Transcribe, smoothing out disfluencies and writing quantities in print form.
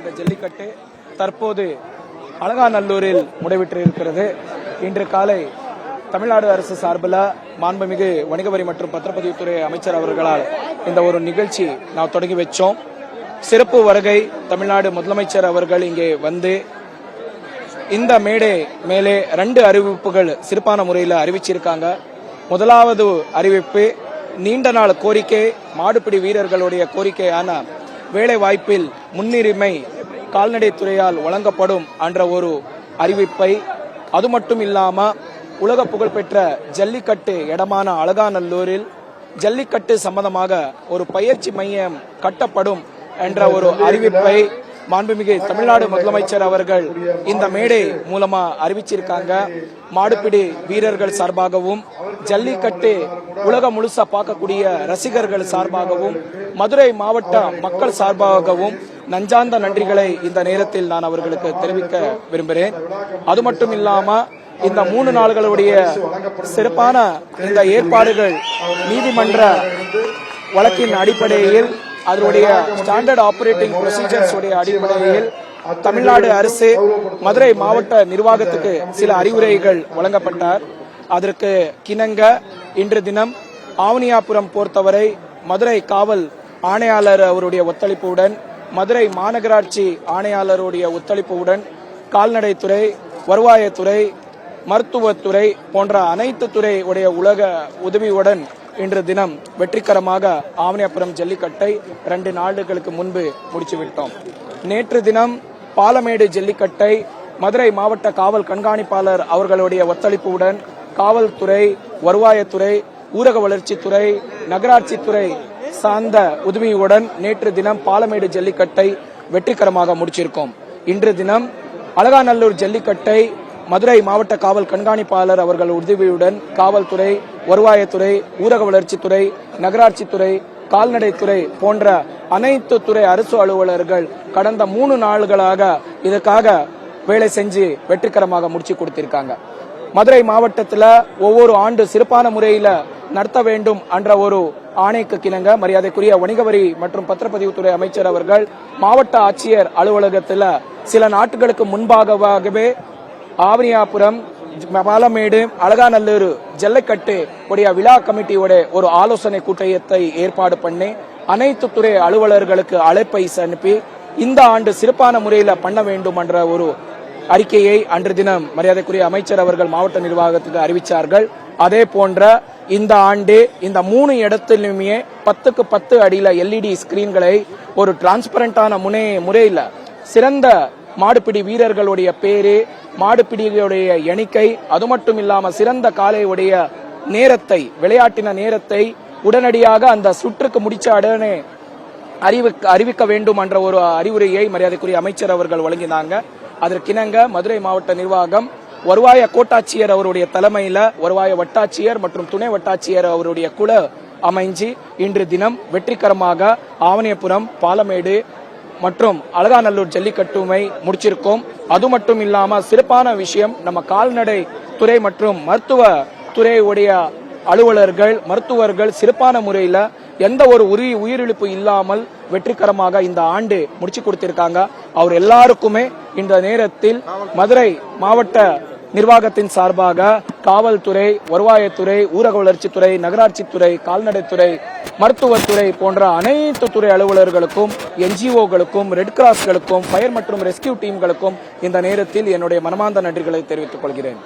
இந்த ஜல்லிக்கட்டு தற்போது அலங்காநல்லூரில் முடிவிட்டிருக்கிறது. இன்று காலை தமிழ்நாடு அரசு சார்பில் மாண்புமிகு வணிக வரி மற்றும் பத்திரப்பதிவுத்துறை அமைச்சர் அவர்களால் இந்த ஒரு நிகழ்ச்சி நான் தொடங்கி வச்சோம். சிறப்பு வருகை தமிழ்நாடு முதலமைச்சர் அவர்கள் இங்கே வந்து இந்த மேடை மேலே 2 அறிவிப்புகள் சிறப்பான முறையில் அறிவிச்சிருக்காங்க. முதலாவது அறிவிப்பு, நீண்ட நாள் கோரிக்கை, மாடுபிடி வீரர்களுடைய கோரிக்கையான வேலை வாய்ப்பில் முன்னுரிமை கால்நடைத்துறையால் வழங்கப்படும் என்ற ஒரு அறிவிப்பை, அது மட்டும் இல்லாம உலக புகழ்பெற்ற ஜல்லிக்கட்டு இடமான அலங்காநல்லூரில் ஜல்லிக்கட்டு சம்பந்தமாக ஒரு பயிற்சி மையம் கட்டப்படும் என்ற ஒரு அறிவிப்பை மாண்புமிகு தமிழ்நாடு முதலமைச்சர் அவர்கள் இந்த மேடை மூலமா அறிவிச்சிருக்காங்க. மாடுபிடி வீரர்கள் சார்பாகவும், ஜல்லிக்கட்டு உலகம் முழுசா பார்க்கக்கூடிய ரசிகர்கள் சார்பாகவும், மதுரை மாவட்ட மக்கள் சார்பாகவும் நஞ்சார்ந்த நன்றிகளை இந்த நேரத்தில் நான் அவர்களுக்கு தெரிவிக்க விரும்புகிறேன். அது மட்டும் இல்லாம இந்த 3 நாள்களுடைய சிறப்பான இந்த ஏற்பாடுகள் நீதிமன்ற வழக்கின் அடிப்படையில், அதனுடைய ஸ்டாண்டர்ட் ஆபரேட்டிங் ப்ரொசீஜர்ஸ் உடைய அடிப்படையில் தமிழ்நாடு அரசு மதுரை மாவட்ட நிர்வாகத்துக்கு சில அறிவுரைகள் வழங்கப்பட்டார். அதற்கு கிணங்க இன்று தினம் ஆவணியாபுரம் பொறுத்தவரை மதுரை காவல் ஆணையாளர் அவருடைய ஒத்துழைப்புடன், மதுரை மாநகராட்சி ஆணையாளருடைய ஒத்துழைப்புடன், கால்நடைத்துறை, வருவாயத்துறை, மருத்துவத்துறை போன்ற அனைத்து துறை உடைய உலக உதவியுடன் இன்று தினம் வெற்றிகரமாக ஆவணியாபுரம் ஜல்லிக்கட்டை 2 நாட்களுக்கு முன்பு முடிச்சுவிட்டோம். நேற்று தினம் பாலமேடு ஜல்லிக்கட்டை மதுரை மாவட்ட காவல் கண்காணிப்பாளர் அவர்களுடைய ஒத்துழைப்புடன், காவல்துறை, வருவாயத்துறை, ஊரக வளர்ச்சித்துறை, நகராட்சித்துறை சார்ந்த உதவியுடன் நேற்று தினம் பாலமேடு ஜல்லிக்கட்டை வெற்றிகரமாக முடிச்சிருக்கோம். இன்று தினம் அலங்காநல்லூர் ஜல்லிக்கட்டை மதுரை மாவட்ட காவல் கண்காணிப்பாளர் அவர்கள் உதவியுடன் காவல்துறை, வருவாயத்துறை, ஊரக வளர்ச்சித்துறை, நகராட்சித்துறை, கால்நடைத்துறை போன்ற அனைத்து துறை அரசு அலுவலர்கள் கடந்த 3 நாள்களாக இதற்காக வேலை செஞ்சு வெற்றிகரமாக முடிச்சு கொடுத்திருக்காங்க. மதுரை மாவட்டத்தில் ஒவ்வொரு ஆண்டு சிறப்பான முறையில் நடத்த வேண்டும் என்ற ஒரு ஆணைக்கு கிணங்க மரியாதைக்குரிய வணிக வரி மற்றும் பத்திரப்பதிவுத்துறை அமைச்சர் அவர்கள் மாவட்ட ஆட்சியர் அலுவலகத்தில் சில நாட்களுக்கு முன்பாகவே ஆவணியாபுரம், பாலமேடு, அலங்காநல்லூர் ஜல்லிக்கட்டு உடைய விழா கமிட்டியோட ஒரு ஆலோசனை கூட்டத்தை ஏற்பாடு பண்ணி அனைத்து துறை அலுவலர்களுக்கு அழைப்பை அனுப்பி இந்த ஆண்டு சிறப்பான முறையில் பண்ண வேண்டும் என்ற ஒரு அறிக்கையை அன்று தினம் மரியாதைக்குரிய அமைச்சர் அவர்கள் மாவட்ட நிர்வாகத்துக்கு அறிவித்தார்கள். அதே போன்ற இந்த ஆண்டு இந்த 3 இடத்திலுமே 10க்கு 10 அடியில LED ஸ்கிரீன்களை ஒரு டிரான்ஸ்பரண்டான முறையில் சிறந்த மாடுபிடி வீரர்களுடைய பேரு, மாடுபிடிகளுடைய எண்ணிக்கை, அது மட்டும் இல்லாம சிறந்த காளையுடைய நேரத்தை, விளையாட்டின நேரத்தை உடனடியாக அந்த சுற்றுக்கு முடிச்ச உடனே அறிவிக்க வேண்டும் என்ற ஒரு அறிவுரையை மரியாதைக்குரிய அமைச்சர் அவர்கள் வழங்கினாங்க. அதற்கிணங்க மதுரை மாவட்ட நிர்வாகம் வருவாய கோட்டாட்சியர் அவருடைய தலைமையில வருவாய வட்டாட்சியர் மற்றும் துணை வட்டாட்சியர் அவருடைய குழு அமைஞ்சு இன்று தினம் வெற்றிகரமாக ஆவணியாபுரம், பாலமேடு மற்றும் அலங்காநல்லூர் ஜல்லிக்கட்டுமை முடிச்சிருக்கோம். அது மட்டும் இல்லாம சிறப்பான விஷயம், நம்ம கால்நடை துறை மற்றும் மருத்துவ துறையுடைய அலுவலர்கள், மருத்துவர்கள் சிறப்பான முறையில் எந்த ஒரு உயிரிழப்பு இல்லாமல் வெற்றிகரமாக இந்த ஆண்டு முடிச்சு கொடுத்திருக்காங்க. அவர் எல்லாருக்குமே இந்த நேரத்தில் மதுரை மாவட்ட நிர்வாகத்தின் சார்பாக காவல்துறை, வருவாயத்துறை, ஊரக வளர்ச்சித்துறை, நகராட்சித்துறை, கால்நடைத்துறை, மருத்துவத்துறை போன்ற அனைத்து துறை அலுவலர்களுக்கும், NGOக்களுக்கும், ரெட் கிராஸ்களுக்கும், ஃபயர் மற்றும் ரெஸ்கியூ டீம்களுக்கும் இந்த நேரத்தில் என்னுடைய மனமார்ந்த நன்றிகளை தெரிவித்துக் கொள்கிறேன்.